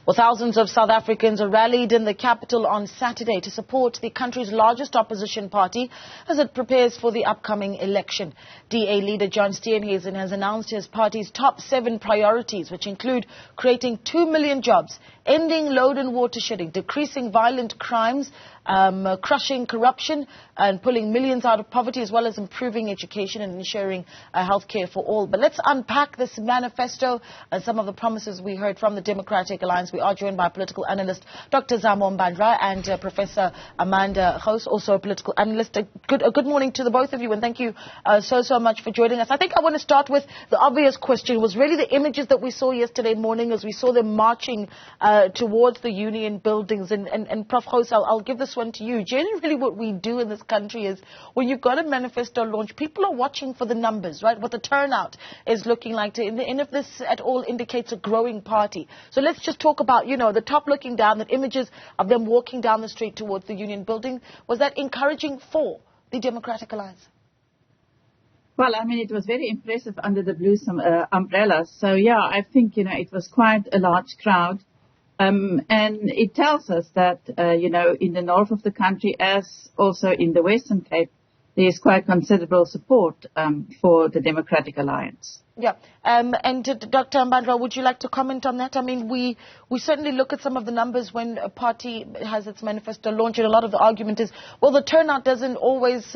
Well, thousands of South Africans rallied in the capital on Saturday to support the country's largest opposition party as it prepares for the upcoming election. DA leader John Steenhuisen has announced his party's top 7 priorities, which include creating 2 million jobs, ending load and water shedding, decreasing violent crimes, crushing corruption and pulling millions out of poverty, as well as improving education and ensuring health care for all. But let's unpack this manifesto and some of the promises we heard from the Democratic Alliance. We are joined by political analyst Dr. Zamo Mbandlwa and Professor Amanda Gouws, also a political analyst. Good morning to the both of you, and thank you so much for joining us. I think I want to start with the obvious question, was really the images that we saw yesterday morning as we saw them marching towards the union buildings. And Prof Gouws, I'll give this one to you. Generally what we do in this country is when you've got a manifesto launch, people are watching for the numbers, right? What the turnout is looking like, and if this at all indicates a growing party. So let's just talk about, the top looking down, the images of them walking down the street towards the union building. Was that encouraging for the Democratic Alliance? Well, I mean, it was very impressive under the blue umbrellas. So, yeah, I think, it was quite a large crowd. And it tells us that, in the north of the country, as also in the Western Cape, there is quite considerable support for the Democratic Alliance. Yeah. And Dr. Mbandlwa, would you like to comment on that? I mean, we certainly look at some of the numbers when a party has its manifesto launch, and a lot of the argument is, well, the turnout doesn't always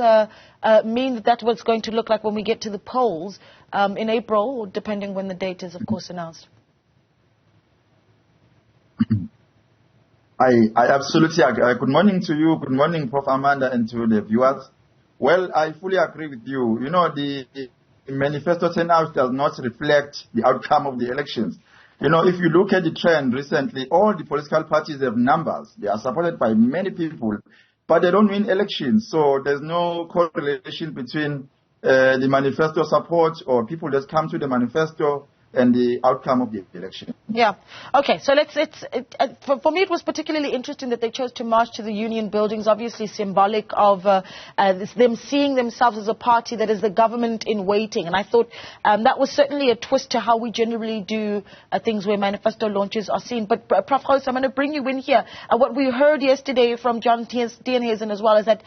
mean that that's what it's going to look like when we get to the polls in April, or depending when the date is, of course, announced. I absolutely agree. Good morning to you. Good morning, Prof Amanda, and to the viewers. Well, I fully agree with you. The manifesto turnout does not reflect the outcome of the elections. If you look at the trend recently, all the political parties have numbers. They are supported by many people, but they don't win elections. So there's no correlation between the manifesto support or people that come to the manifesto and the outcome of the election. Yeah. Okay. So for me, it was particularly interesting that they chose to march to the union buildings, obviously symbolic of them seeing themselves as a party that is the government in waiting. And I thought that was certainly a twist to how we generally do things where manifesto launches are seen. But Prof Gouws, I'm going to bring you in here. What we heard yesterday from John Steenhuisen as well is that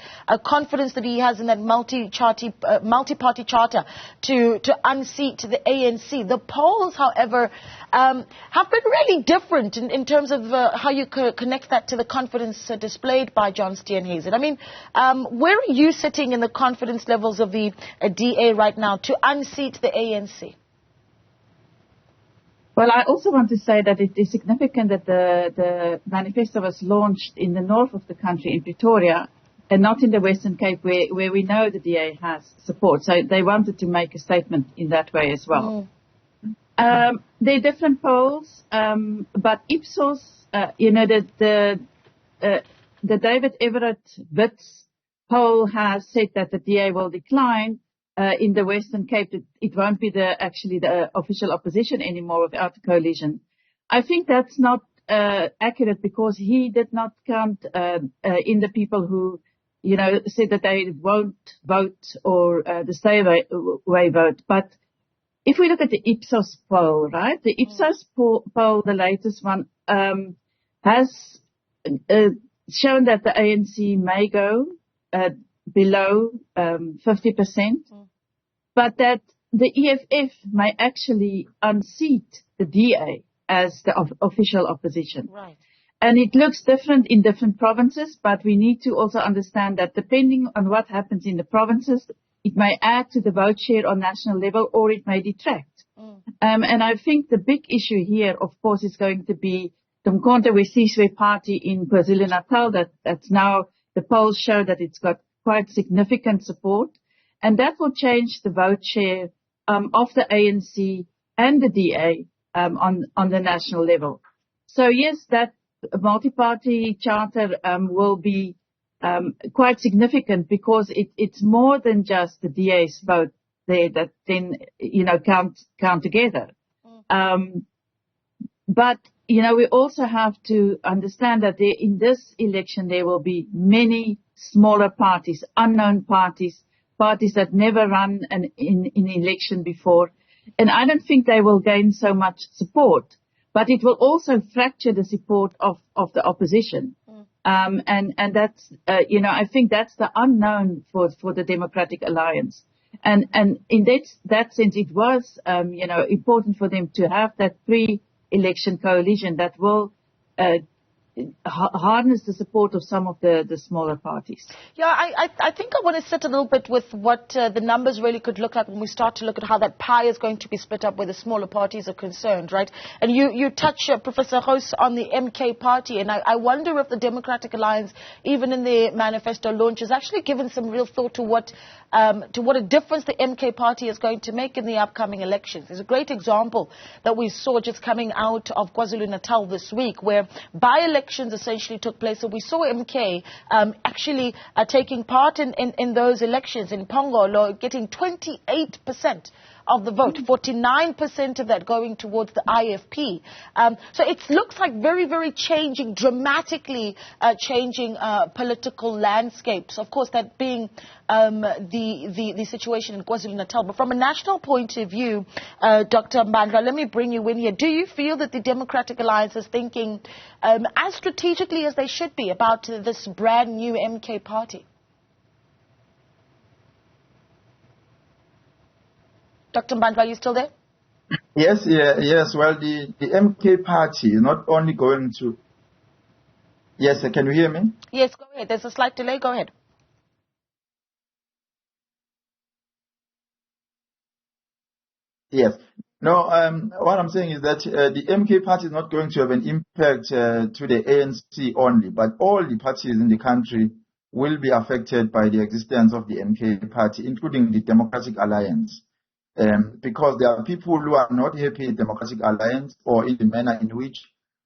confidence that he has in that multi-party charter to unseat the ANC. The polls, however, have been really different in terms of how you connect that to the confidence displayed by John Steenhuisen. I mean, where are you sitting in the confidence levels of the DA right now to unseat the ANC? Well, I also want to say that it is significant that the manifesto was launched in the north of the country, in Pretoria, and not in the Western Cape, where we know the DA has support. So they wanted to make a statement in that way as well. There are different polls, but Ipsos, the David Everett Wits poll has said that the DA will decline in the Western Cape. It won't be the official opposition anymore without a coalition. I think that's not accurate, because he did not count in the people who, said that they won't vote or the stay away vote. But if we look at the Ipsos poll, right, the Ipsos poll, the latest one, has shown that the ANC may go below 50%, but that the EFF may actually unseat the DA as the official opposition. Right. And it looks different in different provinces, but we need to also understand that depending on what happens in the provinces, it may add to the vote share on national level, or it may detract. And I think the big issue here, of course, is going to be the Mkhonto Wesizwe party in KwaZulu-Natal. That's now, the polls show that it's got quite significant support. And that will change the vote share of the ANC and the DA on the national level. So, yes, that multi-party charter will be quite significant, because it's more than just the DA's vote there that then, count together. But, we also have to understand that in this election there will be many smaller parties, unknown parties that never run in election before. And I don't think they will gain so much support. but it will also fracture the support of the opposition. And that's, I think that's the unknown for the Democratic Alliance. And in that sense, it was, important for them to have that pre-election coalition that will harness the support of some of the smaller parties. Yeah, I think I want to sit a little bit with what the numbers really could look like when we start to look at how that pie is going to be split up where the smaller parties are concerned, right? And you touch, Professor Gouws, on the MK party, and I wonder if the Democratic Alliance, even in their manifesto launch, has actually given some real thought to what a difference the MK party is going to make in the upcoming elections. There's a great example that we saw just coming out of KwaZulu-Natal this week, where by-elections essentially took place. So we saw MK actually taking part in those elections in Pongolo, getting 28% of the vote, 49% of that going towards the IFP. So it looks like very, very dramatically changing political landscapes. Of course, that being the situation in KwaZulu-Natal. But from a national point of view, Dr. Mbandlwa, let me bring you in here. Do you feel that the Democratic Alliance is thinking as strategically as they should be about this brand new MK party? Dr. Mbandlwa, are you still there? Yes. Well, the MK party is not only going to... Yes, can you hear me? Yes, go ahead. There's a slight delay. Go ahead. Yes. No, what I'm saying is that the MK party is not going to have an impact to the ANC only, but all the parties in the country will be affected by the existence of the MK party, including the Democratic Alliance. Because there are people who are not happy with the Democratic Alliance or in the manner in which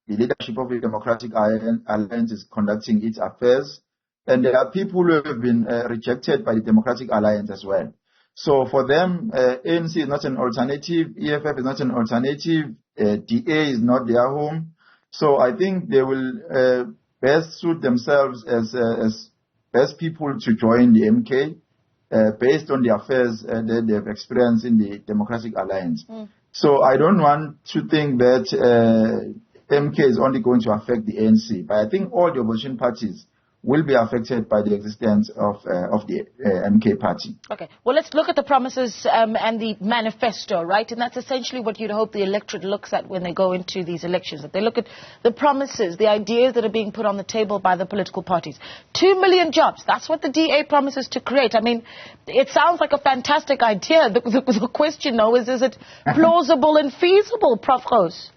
the leadership of the Democratic Alliance is conducting its affairs. And there are people who have been rejected by the Democratic Alliance as well. So for them, ANC is not an alternative, EFF is not an alternative, DA is not their home. So I think they will best suit themselves as best people to join the MK. Based on the affairs that they have experienced in the Democratic Alliance. So I don't want to think that MK is only going to affect the ANC, but I think all the opposition parties will be affected by the existence of the MK party. Okay. Well, let's look at the promises and the manifesto, right? And that's essentially what you'd hope the electorate looks at when they go into these elections. That they look at the promises, the ideas that are being put on the table by the political parties. 2 million jobs. That's what the DA promises to create. I mean, it sounds like a fantastic idea. The question, though, is it plausible and feasible, Prof Gouws?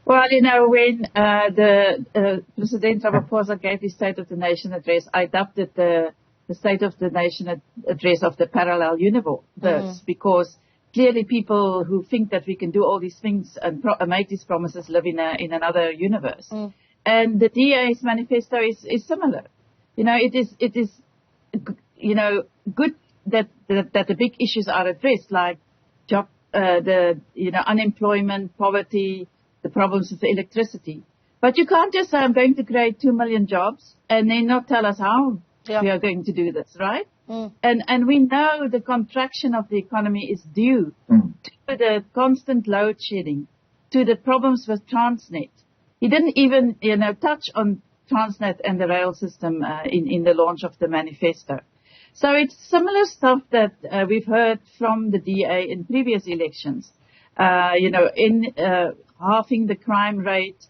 Well, when the President Ramaphosa gave his State of the Nation address, I adopted the State of the Nation address of the parallel universe, because clearly people who think that we can do all these things and make these promises live in another universe. And the DA's manifesto is similar. It is good that the big issues are addressed, like job, unemployment, poverty, the problems with the electricity. But you can't just say, I'm going to create 2 million jobs and then not tell us how we are going to do this, right? And we know the contraction of the economy is due to the constant load shedding, to the problems with Transnet. He didn't even, touch on Transnet and the rail system in the launch of the manifesto. So it's similar stuff that we've heard from the DA in previous elections. Halving the crime rate,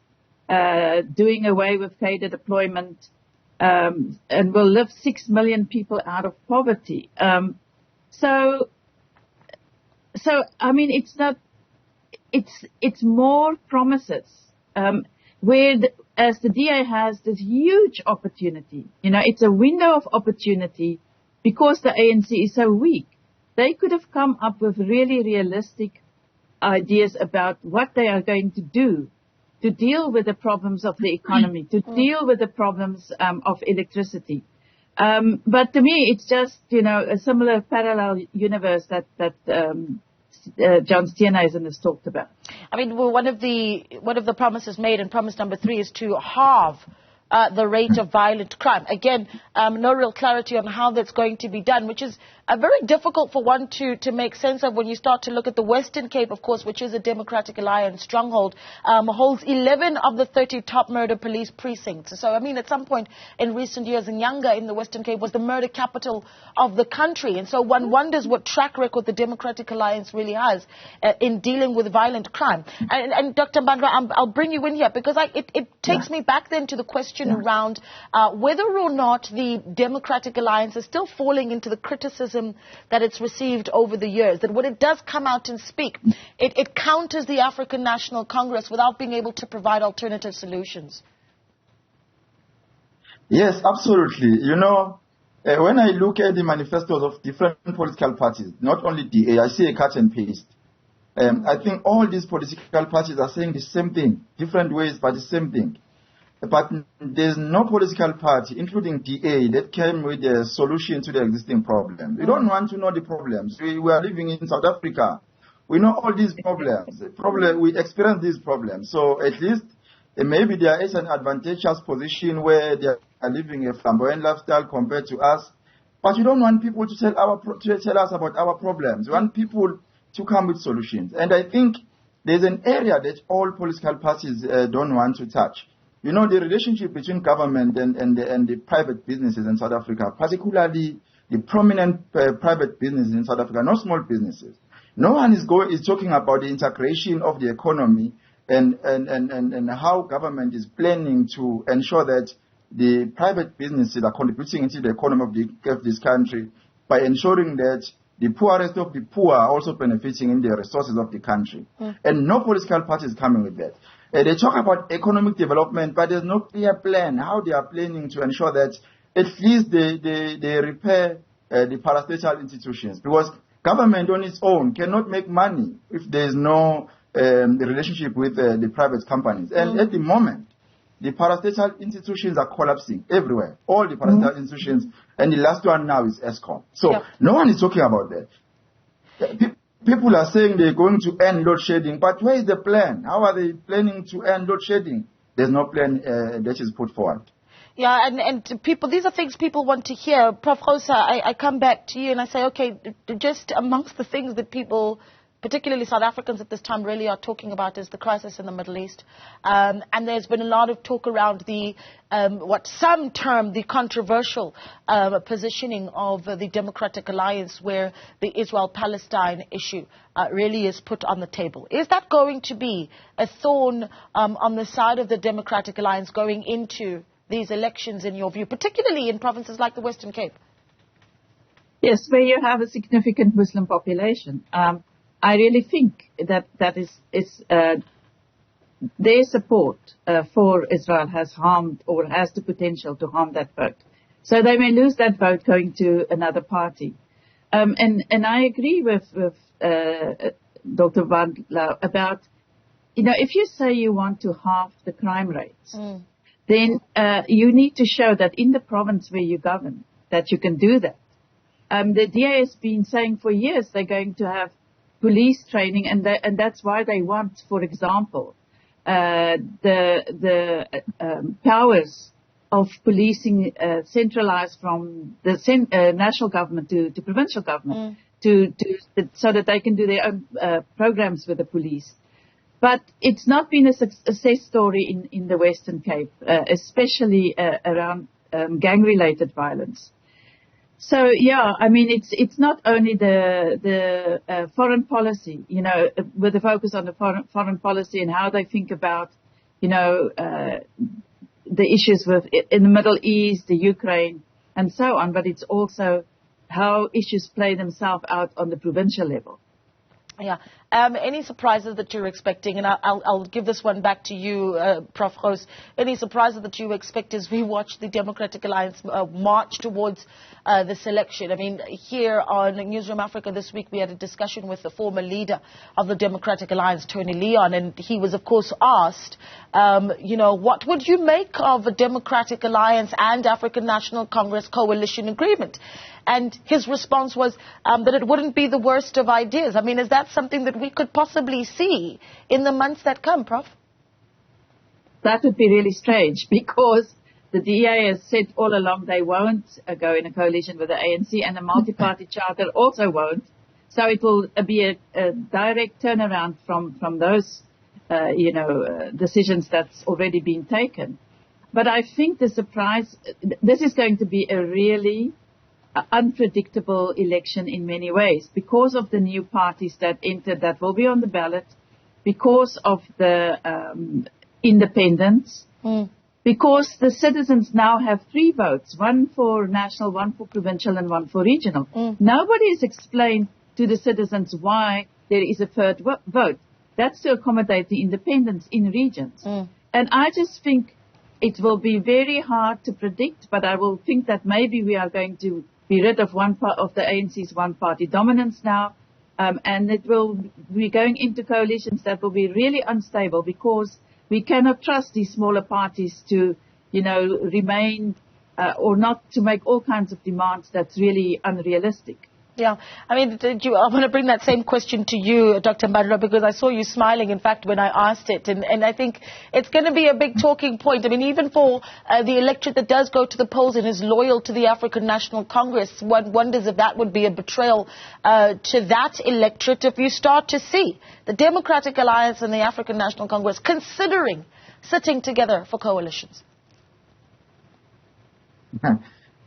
doing away with cadre deployment, and will lift 6 million people out of poverty. So I mean, it's more promises, as the DA has this huge opportunity. It's a window of opportunity because the ANC is so weak. They could have come up with really realistic ideas about what they are going to do to deal with the problems of the economy, to deal with the problems of electricity. But to me, it's just, a similar parallel universe that John Steenhuisen has talked about. I mean, one of the promises made, and promise number 3, is to halve the rate of violent crime. Again, no real clarity on how that's going to be done, which is very difficult for one to make sense of when you start to look at the Western Cape, of course, which is a Democratic Alliance stronghold, holds 11 of the 30 top murder police precincts. So, I mean, at some point in recent years, Nyanga in the Western Cape was the murder capital of the country. And so one wonders what track record the Democratic Alliance really has in dealing with violent crime. And Dr. Mbandlwa, I'll bring you in here because it takes me back then to the question around whether or not the Democratic Alliance is still falling into the criticism that it's received over the years, that when it does come out and speak, it counters the African National Congress without being able to provide alternative solutions. Yes, absolutely. You know, when I look at the manifestos of different political parties, not only DA, I see a cut and paste. I think all these political parties are saying the same thing, different ways, but the same thing. But there's no political party, including DA, that came with a solution to the existing problem. We don't want to know the problems. We are living in South Africa. We know all these problems. We experience these problems. So at least maybe there is an advantageous position where they are living a flamboyant lifestyle compared to us. But you don't want people to tell us about our problems. You want people to come with solutions. And I think there's an area that all political parties don't want to touch. You know, the relationship between government and the private businesses in South Africa, particularly the prominent private businesses in South Africa, not small businesses. No one is talking about the integration of the economy and how government is planning to ensure that the private businesses are contributing into the economy of this country by ensuring that the poorest of the poor are also benefiting in the resources of the country. And no political party is coming with that. They talk about economic development, but there's no clear plan how they are planning to ensure that at least they repair the parastatal institutions. Because government on its own cannot make money if there's no relationship with the private companies. And at the moment, the parastatal institutions are collapsing everywhere. All the parastatal institutions. And the last one now is ESCOM. So no one is talking about that. People are saying they're going to end load shedding, but where is the plan? How are they planning to end load shedding? There's no plan that is put forward. Yeah, and people, these are things people want to hear. Prof Gouws, I come back to you and I say, okay, just amongst the things that people, particularly South Africans at this time, really are talking about is the crisis in the Middle East. And there's been a lot of talk around the, what some term the controversial positioning of the Democratic Alliance, where the Israel-Palestine issue really is put on the table. Is that going to be a thorn on the side of the Democratic Alliance going into these elections, in your view, particularly in provinces like the Western Cape? Yes, where you have a significant Muslim population. I really think that is their support for Israel has harmed or has the potential to harm that vote. So they may lose that vote going to another party. And I agree with Dr. Mbandlwa about, you know, if you say you want to halve the crime rates, then you need to show that in the province where you govern, that you can do that. The DA has been saying for years they're going to have police training, and that's why they want, for example, the powers of policing centralized from the national government to provincial government, so that they can do their own programs with the police. But it's not been a success story in the Western Cape, especially around gang-related violence. So, yeah, I mean, it's not only the foreign policy, you know, with the focus on the foreign policy and how they think about, you know, the issues in the Middle East, the Ukraine, and so on, but it's also how issues play themselves out on the provincial level. Yeah. Any surprises that you're expecting? And I'll give this one back to you, Prof Gouws. Any surprises that you expect as we watch the Democratic Alliance march towards this election? I mean, here on Newzroom Afrika this week, we had a discussion with the former leader of the Democratic Alliance, Tony Leon, and he was, of course, asked, you know, what would you make of a Democratic Alliance and African National Congress coalition agreement? And his response was that it wouldn't be the worst of ideas. I mean, is that something that we could possibly see in the months that come, Prof? That would be really strange, because The DA has said all along they won't go in a coalition with the ANC, and the Multiparty Charter also won't. So it will be a direct turnaround from those, decisions that's already been taken. But I think this is going to be a really unpredictable election in many ways because of the new parties that entered that will be on the ballot, because of the independents, because the citizens now have 3 votes, one for national, one for provincial, and one for regional. Nobody has explained to the citizens why there is a third vote. That's to accommodate the independents in regions. And I just think it will be very hard to predict, but I will think that maybe we are going to be rid of one part of the ANC's one-party dominance now, and we're going into coalitions that will be really unstable because we cannot trust these smaller parties to, remain or not to make all kinds of demands that's really unrealistic. Yeah, I mean, I want to bring that same question to you, Dr. Mbandlwa, because I saw you smiling, in fact, when I asked it. And I think it's going to be a big talking point. I mean, even for the electorate that does go to the polls and is loyal to the African National Congress, one wonders if that would be a betrayal to that electorate if you start to see the Democratic Alliance and the African National Congress considering sitting together for coalitions.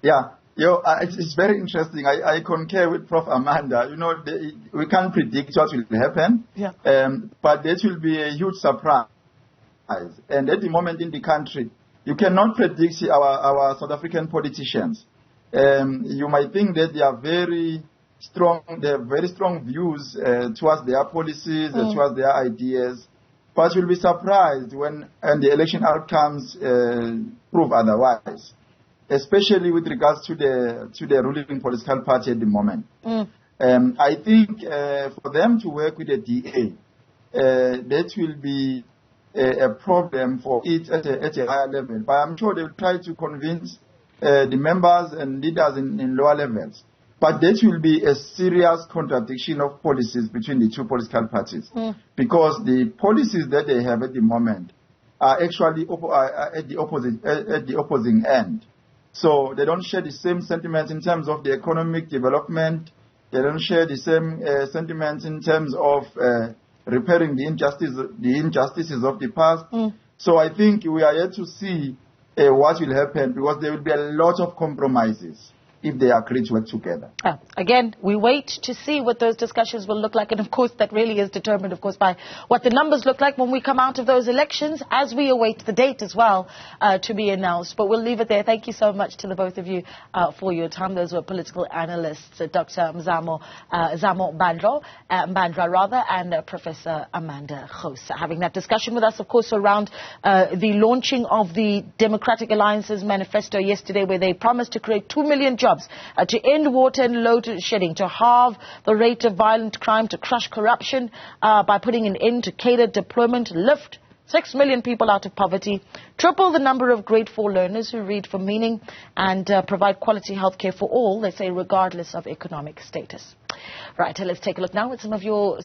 Yeah. It's very interesting. I concur with Prof Amanda. We can't predict what will happen, but that will be a huge surprise. And at the moment in the country, you cannot predict our South African politicians. You might think that they are very strong. They have very strong views towards their policies, towards their ideas. But you'll be surprised when the election outcomes prove otherwise, especially with regards to the ruling political party at the moment. I think for them to work with the DA, that will be a problem for it at a higher level. But I'm sure they will try to convince the members and leaders in lower levels. But that will be a serious contradiction of policies between the two political parties, because the policies that they have at the moment are actually at the opposing end. So they don't share the same sentiments in terms of the economic development. They don't share the same sentiments in terms of repairing the injustices of the past. So I think we are yet to see what will happen, because there will be a lot of compromises if they agree to work together. Again, we wait to see what those discussions will look like. And, of course, that really is determined, of course, by what the numbers look like when we come out of those elections, as we await the date as well to be announced. But we'll leave it there. Thank you so much to the both of you for your time. Those were political analysts, Dr. Zamo Mbandlwa, and Professor Amanda Gouws, having that discussion with us, of course, around the launching of the Democratic Alliance's manifesto yesterday, where they promised to create 2 million jobs, to end water and load shedding, to halve the rate of violent crime, to crush corruption by putting an end to cadre deployment, lift 6 million people out of poverty, triple the number of grade 4 learners who read for meaning, and provide quality healthcare for all, they say, regardless of economic status. Right, let's take a look now at some of your